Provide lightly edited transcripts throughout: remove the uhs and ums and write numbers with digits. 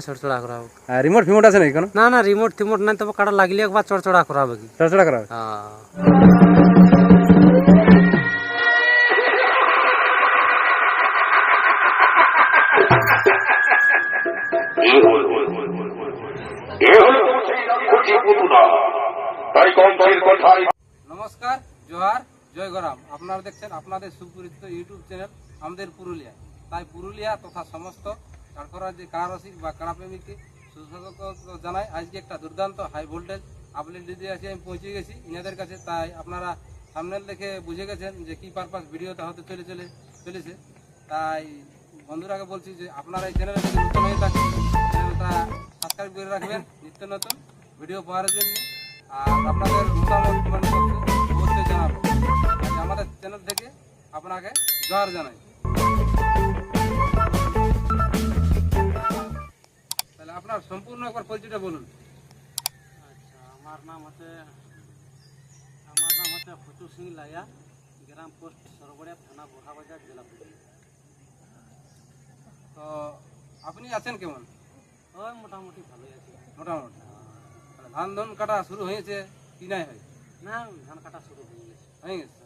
চড়চড়া করা হবে। আর রিমোট ফিমোট আছে নাকি কোনো? না না রিমোট টিমোট নাই, তবে কাটা লাগলে একবার চড়চড়া করা হবে কি। চড়চড়া করা হবে? নমস্কার, জোহার, জয় গরাম। আপনারা দেখছেন আপনাদের সুপরিচিত ইউটিউব চ্যানেল আমাদের পুরুলিয়া। তাই পুরুলিয়া তথা সমস্ত কাড়া যে কাড়া রসিক বা কাড়া প্রেমিককে সুস্বাগত জানাই। আজকে একটা দুর্দান্ত হাই ভোল্টেজ আপডেট দিতে আসি, আমি পৌঁছে গেছি ইনাদের কাছে। তাই আপনারা থাম্বনেল দেখে বুঝে গেছেন যে কী পারপাস ভিডিওটা হতে চলেছে। তাই বন্ধুরাকে বলছি যে আপনারা এই চ্যানেলে যদি নতুন হয়ে থাকেন চ্যানেলটা সাবস্ক্রাইব করে রাখবেন নিত্য নতুন ভিডিও পাওয়ার জন্য। আর আপনাদের মতামত কমেন্ট বক্সে অবশ্যই জানাবেন। আমাদের চ্যানেল থেকে আপনাকে জোহার জানাই। তাহলে আপনার সম্পূর্ণ একবার পরিচয়টা বলুন। আচ্ছা, আমার নাম হচ্ছে ফটু সিং লাইয়া, গ্রাম পোস্ট সরবড়িয়া, থানা বোরহাবাজার, জেলা পুরুলিয়া। তো আপনি আছেন কেমন? ওই মোটামুটি ভালোই আছে। মোটামুটি ধান ধান কাটা শুরু হয়েছে কি নাই হয়? না, ধান কাটা শুরু হয়ে গেছে।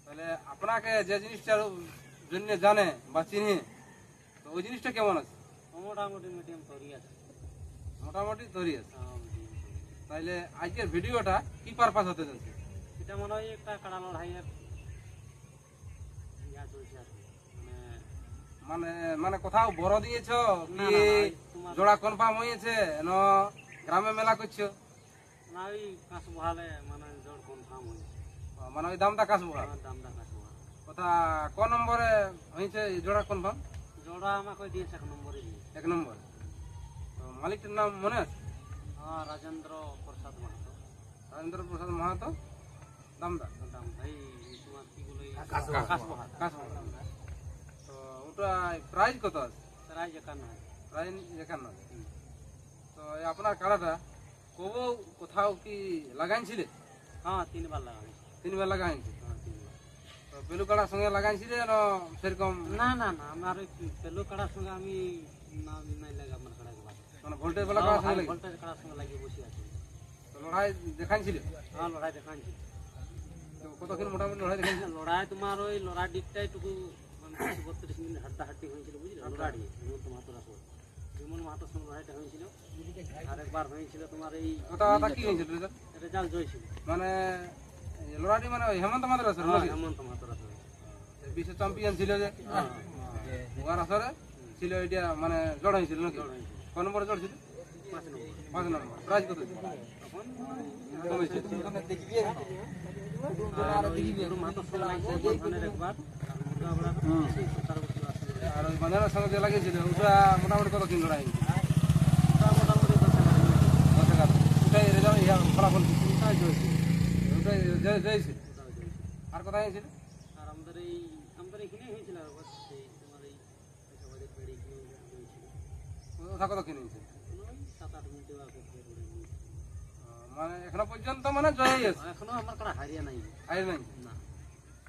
তাহলে আপনাকে যে জিনিসটার জন্য জানে বা চিনি, তো ওই জিনিসটা কেমন আছে? মোটামুটি মিডিয়াম তৈরি আছে। মোটামুটি তৈরি আছে। তাইলে আজকের ভিডিওটা কি পারপাস হতে যাচ্ছে? এটা মনে হয় একটা কাড়া লড়াইয়ের ইয়া চলছে আর কি। মানে মানে কোথাও বড় দিয়েছ না, কি তোমার জোড়া কনফার্ম হয়েছে না গ্রামে মেলা করছো? না, ওই কাঁচ বহালে মানে জোর কনফার্ম হয়েছে। মানে ওই দামটা কাজ বড় আমার দামটা কাঁচ বহাল। কথা ক নম্বরে হয়েছে জোড়া কনফার্ম? জোড়া আমাকে দিয়েছে 1 নম্বরে দিয়েছে। 1 নম্বর। তো মালিকটার নাম মনে আছে? হ্যাঁ, রাজেন্দ্র প্রসাদ মাহাতো। রাজেন্দ্র প্রসাদ মাহাতো। দামটা দাম ভাই তোমার কি বলে কাজ বড়। তো ওটা প্রাইস কত আছে? প্রায় 51। প্রাইস 51। তো এই আপনার কাড়াটা কবু কোথাও কি লাগাইছিলে? হ্যাঁ, 3 বার লাগাইছি। 3 বার লাগাইছে। হ্যাঁ, 3 বার। তো বেলু কাড়ার সঙ্গে লাগাইছিলে না সেরকম? না না না, আমার ওই পেলু কাড়ার সঙ্গে আমি নাই লাগে আমার কাড়া গুলা। মানে ভোল্টেজ বেলা কাড়ার সঙ্গে লাগে? ভোল্টেজ কাড়ার সঙ্গে লাগিয়ে বসে আছি। তো লড়াই দেখাইছিলে? হ্যাঁ, লড়াই দেখাচ্ছি। তো কতক্ষণ মোটামুটি লড়াই দেখাইছিলে? লড়াই তোমার ওই লড়াই দিকটাই টুকু 32 মিনিট হাড্ডাহাড্ডি হয়েছিল, বুঝলে? লড়াই হেমন্ত মাহাতোর আসর, বিমল মাহাতোর সঙ্গে লড়াইটা হয়েছিল। আরেকবার হয়েছিল তোমার এই কথা কি হয়েছিল রেজাল্ট জয় ছিল। মানে লড়াই মানে ওই হেমন্ত মাত্র আসর হ্যাঁ, হেমন্ত মাহাতোর আসর। বিশ্ব চ্যাম্পিয়ন ছিল যে ওয়ার আসরে ছিল, এটা মানে জড় হয়েছিল নাকি? ক নম্বরে জড় ছিল? 5 নম্বর। 5 নম্বর। প্রাইজ কত ছিল? তখন কমেছে। আর ওই বিমল মাহাতোর সঙ্গে লাগছে বর্ধমানের একবার, আর মুর্গাবেড়ার 17 বছর আসছিল। আর ওই বাঁধানোর সঙ্গে যে লাগিয়েছিল ওটা মোটামুটি কত দিন লড়াই হয়েছে? ওটা মোটামুটি 10 11। ওটাই রেজাল্ট ফলাফল কি? ওটাই জয়ছিল। ওটাই জয়েছে। ওটাও জয়ছিল। আর কোথায় হয়েছিল? আর আমাদের এখানে হয়েছিল আবার সেই তোমার এই সবাই বেড়ে গিয়ে হয়েছিল। ওটা কত কিনে হয়েছে? ওই 7-8 মিনিটে বা করতে করে হয়েছে। মানে এখনো পর্যন্ত মানে জয়ই আছে, এখনো আমার কারা হারিয়ে নাই। হাই নাই। না,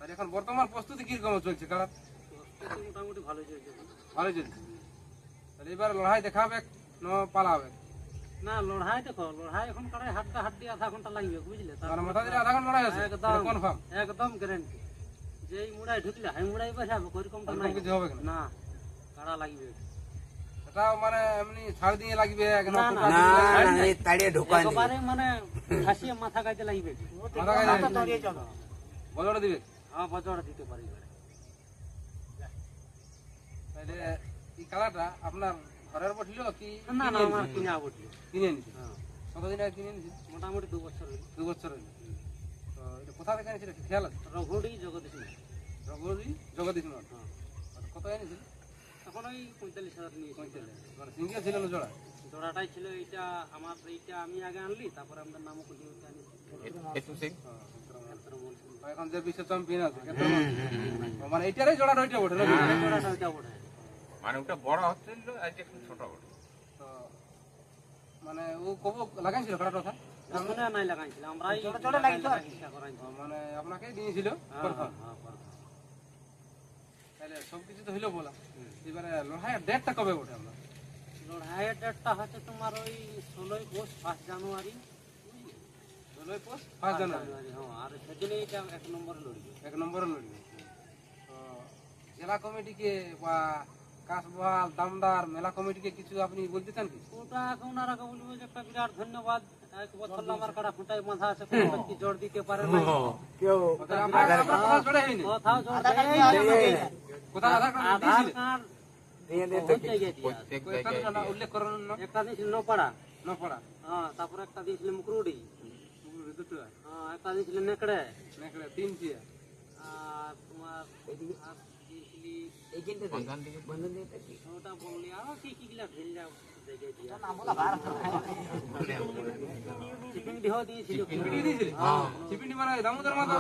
আর এখন বর্তমান প্রস্তুতি কিরকম চলছে কাড়ার? প্রস্তুতি মোটামুটি ভালোই চলছে। ভালোই চলছে। তাহলে এবার লড়াই দেখাবে না পালাবে? না, লড়াই দেখো, লড়াই এখন কারাই হাড্ডাহাড্ডি আধা ঘন্টা লাগবে, বুঝলে? মানে মাথা দিয়ে আধা ঘন্টা লড়াই আছে একদম কনফার্ম? একদম গ্যারান্টি। যেই মুড়াই ঢুকলে হাই মুড়াই বসাবে, ওইরকমটা নাই। কিছু হবে না? না, কারা লাগবে। এটাও মানে এমনি ছাড় দিয়ে লাগবে একদম? না, না, একেবারে মানে হাসিয়ে মাথা গাইতে লাগবে। মাথা গায়ে বজড় দিবে? হ্যাঁ, বজড় দিতে পারি। তাহলে এই কালারটা আপনার ঘরের বসল কি? না না, আমার কিনে আবটি। কিনে নিয়েছে? হ্যাঁ, কতদিন আগে কিনে নিয়েছে? মোটামুটি 2 বছর হইল। 2 বছর হইল। তো এটা কোথা থেকে এনেছিল খেয়াল আছে? রঘুড়ি জগদীশ না। রঘুজি জগদীশ নয়? হ্যাঁ, কত এনেছিল? তখন ওই 45,000 নিয়েছিল। 45। মানে সিঙ্গেল ছিল না জোড়া? জোড়াটাই ছিল এইটা আমার, এইটা আমি আগে আনলি, তারপরে আমাদের নামও খুঁজে আনি। এখন যে বিশ্ব চ্যাম্পিয়ন আছে মানে এইটারই জোড়াটা ওইটা ওঠে নাকি? জোড়াটা ওইটা ওঠে। মানে ওটা বড় হচ্ছিল আর একটু ছোট বড়। তো মানে ও কব লাগাইছিল কাটাটা ওঠা? ওখানে নাই লাগাইছিল, আমরাই ইচ্ছা করাইছি। মানে আপনাকে দিয়েছিল প্রথম? হ্যাঁ, হ্যাঁ। তাহলে সবকিছু তো হইলো বলা। এবারে লড়াইয়ের ডেটটা কবে ওঠে আমরা? লড়াইয়ের ডেটটা হচ্ছে তোমার ওই 16ই পৌষ 1 জানুয়ারি 16 পৌষ 5 জানুয়ারি। হ্যাঁ, আর সেদিনই এটা 1 নম্বরে লড়বে। 1 নম্বরে লড়বে। তো জেলা কমিটিকে বা কাসবাল দামদার মেলা কমিটিকে কিছু আপনি বলতে চান কি? ওটা এখন ওনারাকে বলবো যে একটা বিরাট ধন্যবাদ। 1 বছর আমার কাটা ফুটাই বাঁধা আছে, কোনো ব্যক্তি জোর দিতে পারে না। ওদের আপনার কোথাও জড়ে হয়নি? কোথাও জোর দেয় না। কোথাও আধার কার্ড আধার দিয়েছিলেন? কার্ড বহুত জায়গায় দিয়া আছে। প্রত্যেক কয়েকটা জায়গায় না উল্লেখ করেন না? একটা দিয়েছিল নপাড়া, নপড়া, হ্যাঁ, তারপরে একটা দিয়েছিল মুকরুডি, দুটো, হ্যাঁ, একটা দিয়েছিল নেকড়ে, নেকড়ে, 3টিয়া। আর তোমার আর দিয়েছিলি বন্ধন থেকে ওটা বললি আরো কি কি গুলা ঢেল যাও জায়গায় দিয়া চিপিং দিহ দিয়েছিল। চিপিটি দিয়েছিলেন? চিপিটি মানে দামোদর মাথা?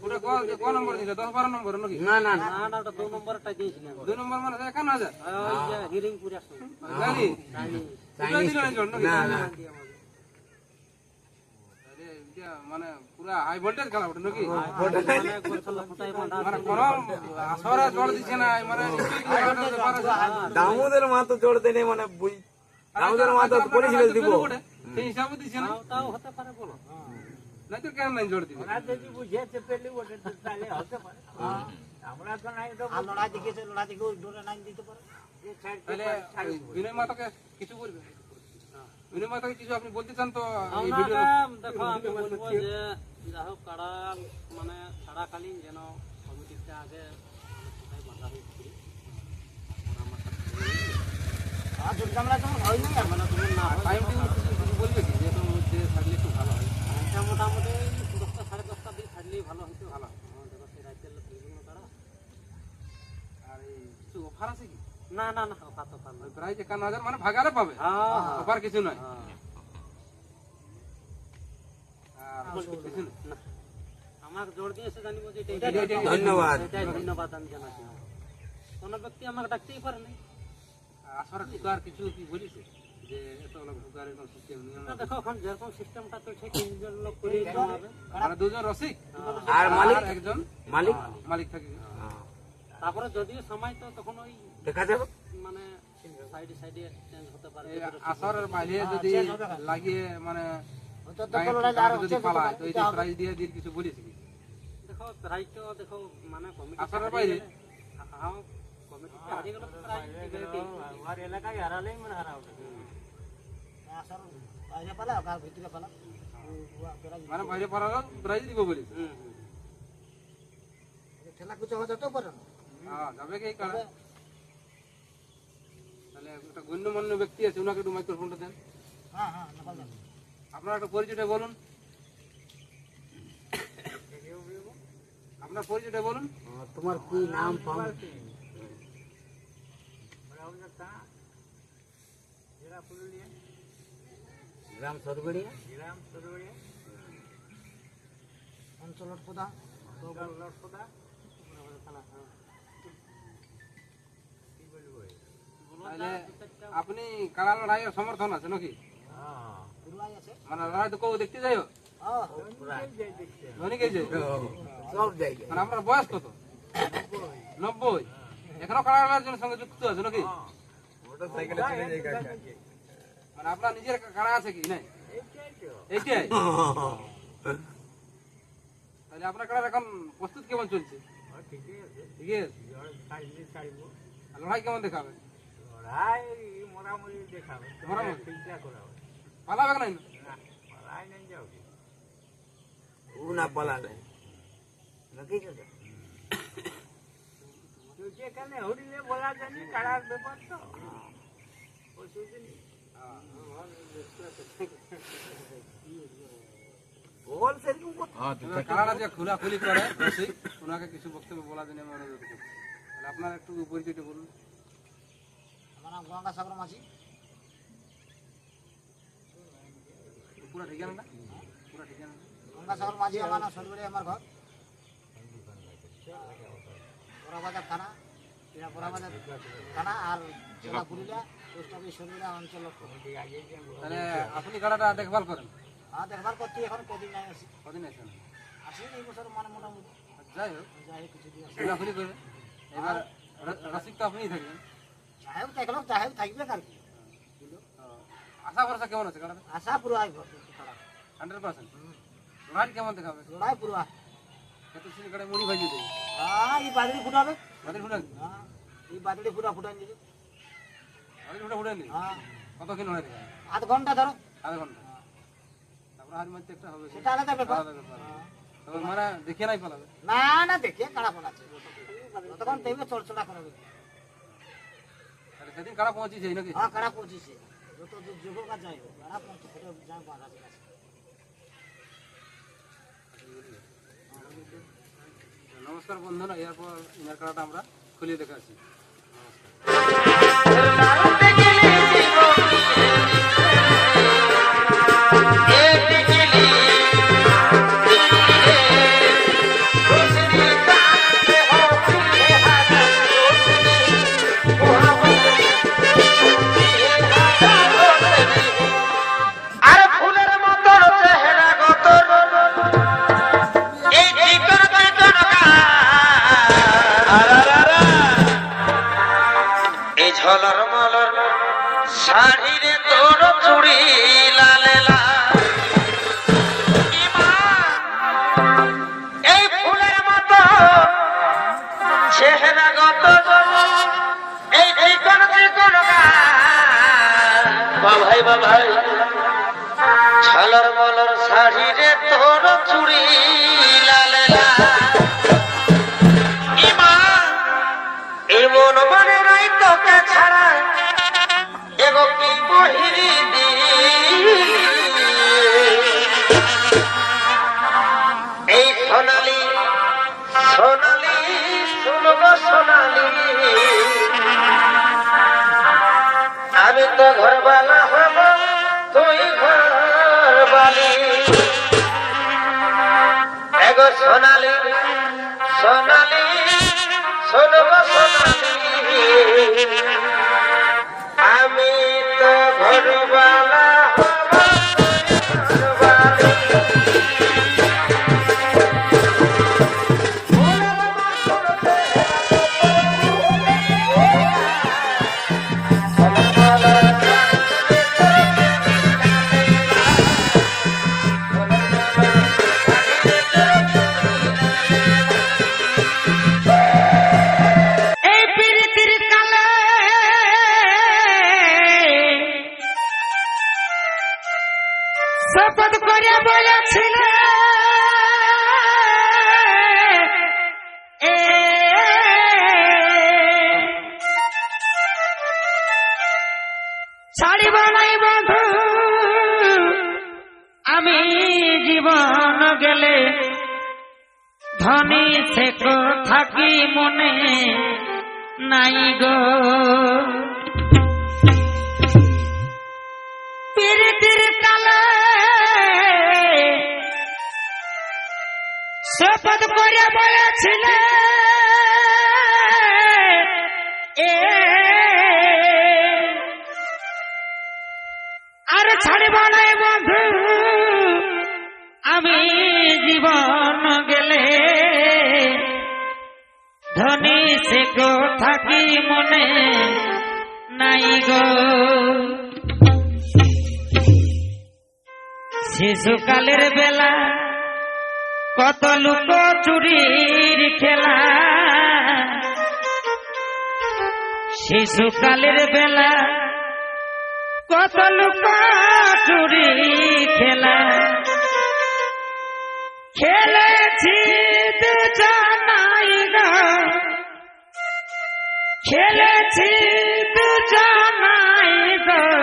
ওটা ক নম্বর দিলে? 10-12 নম্বর নাকি? না ওটা 2 নম্বরটা দিয়েছিলাম। 2 নম্বর মানে 51,000? ওই যে হিরিংপুর আসছে জানি? ওটা দিলেন একজন নাকি? তাহলে এটা মানে পুরা হাই ভোল্টেজ খেলা ওটা নাকি? অনেক বছর ফুটাই বাঁধা মানে কোন আসরে জল দিচ্ছে না, মানে নিশ্চয়ই কিছু একটা ব্যাপার আছে। দামোদর মাতো জোড়তে নেই মানে দামোদর মাতো পরিষেবা দিব সেই হিসাবে দিচ্ছে না, তাও হতে পারে বলো। নাই তো কেন নাই জোর দিবে? তাহলে ওই বিনয় মাতাকে কিছু বলবে? বিনয় মাতাকে কিছু আপনি বলতে চান তো এই ভিডিও? দেখো আমি বলবো যে যা হোক কাড়া মানে ছাড়াকালীন যেন কমিটিতে আগে ফুটাই বাঁধা হয়েছিল। মানে তুমি না হয় টাইম টেবিল কিছু বলবে কি যে এটার মধ্যে থাকলে একটু ভালো হয়? এটা মোটামুটি 10টা 10:30 দিয়ে ছাড়লেই ভালো হইতো। ভালো দেখো সেই রাতের লোক কাড়া। আর এই কিছু অফার আছে কি? না অফার তো পারলাম। ওই প্রাইস 51,000 মানে ভাগারে পাবে, হ্যাঁ অফার কিছু নয়। হ্যাঁ আর কিছু নয়। না আমাকে জোর দিয়েছে জানিব যে ধন্যবাদ। এটাই ধন্যবাদ আমি জানাচ্ছি। কোনো ব্যক্তি আমাকে ডাকতেই পারে না। আসরে ঢুকার কিছু কি বলিছে যে এত লোক ঢুকার এরকম সিস্টেম নিয়ম না আছে? দেখো এখন যেরকম সিস্টেমটা চলছে 3 জন লোক করে জমাবে। মানে 2 জন রসিক আর মালিক আর একজন মালিক মালিক থাকে। তারপরে যদিও সময় তো তখন ওই দেখা যাবে মানে সাইডে চেঞ্জ হতে পারে। এই আসরের বাইরে যদি লাগিয়ে মানে গায়ে যদি পালায় তো এই যে প্রাইজ দিয়ে দিন কিছু বলিছে কি? দেখো প্রাইস তো দেখো মানে কমিটি আসরের বাইরে হ্যাঁ কমিটি হারিয়ে গেল তো প্রাইস দিবে আর এলাকায় হারালেই মানে হারাও। মানে বাইরে পালালো প্রাইজ দিব বলিছে। হ্যাঁ যাবে কি কারা? তাহলে একটা গণ্যমান্য ব্যক্তি আছে, ওনাকে একটু মাইক্রোফোনটা দেন। আপনার একটা পরিচয়টা বলুন, আপনার পরিচয়টা বলুন। তোমার কি নাম গ্রাম সরগড়িয়া অঞ্চল প্রধান তাহলে আপনি কারা লড়াইয়ের সমর্থন আছে নাকি? মানে লড়াই তো কেউ দেখতে যাই অনেকেই যায়। সব জায়গায় মানে আপনার বয়স কত? 90। এখনো কারা লড়াইয়ের জন্য সঙ্গে যুক্ত আছে নাকি? মানে আপনার নিজের কারা আছে কি নাই? এইটাই। তাহলে আপনার কারার এখন প্রস্তুত কেমন চলছে? ঠিক আছে। আর লড়াই কেমন দেখাবে? মোটামুটি পালাবে নাই? না পালালে নাকি বল সেরকম কথা কারাটা যে খোলাখুলি করে রসিক, ওনাকে কিছু বক্তব্য বলার জন্য আমি অনুরোধ করছি। তাহলে আপনার একটু পরিচয়টা বলুন। আমার নাম গঙ্গাসাগর মাঝি। পুরা ঠিকানাটা? পুরা ঠিকানা? গঙ্গাসাগর মাঝি আমার নাম সরবরে আমার ঘর। বড়বাজার থানা, বড়বাজার থানা আর জেলা পুরুলিয়া, পোস্ট অফিস সরবরে অঞ্চল। তাহলে আপনি কারাটা দেখভাল করেন? হ্যাঁ দেখবার করছি, এখন কদিন নাই আসি। কদিন আছেন? আসি এই বছর মানে মোটামুটি যাই হোক, যাই কিছু দিন আসি। খোলাখুলি করে। এবার রসিক তো আপনিই থাকবেন। যাই হোক দেখলাম, যাই হোক থাকবে আর কি। আশা ভরসা কেমন আছে কাড়াতে? আশা পুরো আই 100%। লড়াই কেমন দেখাবে? লড়াই পুরো কত সিনি কাড়ে মুড়ি ভাজি দেবে? হ্যাঁ, এই বাদলি ফুটাবে। বাদল ফুটা? হ্যাঁ, এই বাদলি ফুটা ফুটান দিবি। বাদল ফুটা ফুটা নি? হ্যাঁ, কত কি লড়াই দেখাবে? আধ ঘন্টা ধরো। আধা ঘন্টা। তারপর হার মধ্যে একটা হবে। সেটা আলাদা ব্যাপার। আলাদা ব্যাপার। তবে মানে দেখিয়ে নাই পালাবে। না না, দেখে কাড়া পড়াচ্ছে যতক্ষণ দেখবে চড়চড়া করাবে। তাহলে সেদিন কাড়া পৌঁছিছে নাকি? হ্যাঁ, কাড়া পৌঁছিছে, যত যুগ কাজ যাই হোক কাড়া পৌঁছে যা বাধা আছে। নমস্কার বন্ধুরা, এরপর ইনার কাড়াটা আমরা খুলিয়ে দেখাচ্ছি। ঝলর মলর শাড়িরে তোর চুড়ি লালে লাল, এই ফুলের মতো চেহারা গত এই চিকন চিকন বাভাই বাভাই, ঝলর মলর শাড়িরে তোর চুড়ি লালে লাল, এমন মনে নাই তোকে ছাড়া এগো কি বহিরি দি, এই সোনালি সোনালি শুনব সোনালি, আমি তো ঘরবালা হব তুই ঘরবালি, এগো সোনালি সোনালি শুনব সোনালি, আমি তো ঘরবালা হব ঘরবালি। শপথ করে বলেছিল ছাড়িব নাই বন্ধু আমি জীবন গেলে, ধনী সে থাকি মনে নাই গো, প্রীতির কালে শপথ করে বলেছিল আর ছাড়ব নাই বন্ধু আমি জীবন গেলে, ধনী সে থাকি মনে নাই গো, শিশুকালের বেলা কত লুক চুরির খেলা, শিশুকালের বেলা কত লুক চুরি খেলা, খেলেছি দুজনাই গো, খেলেছি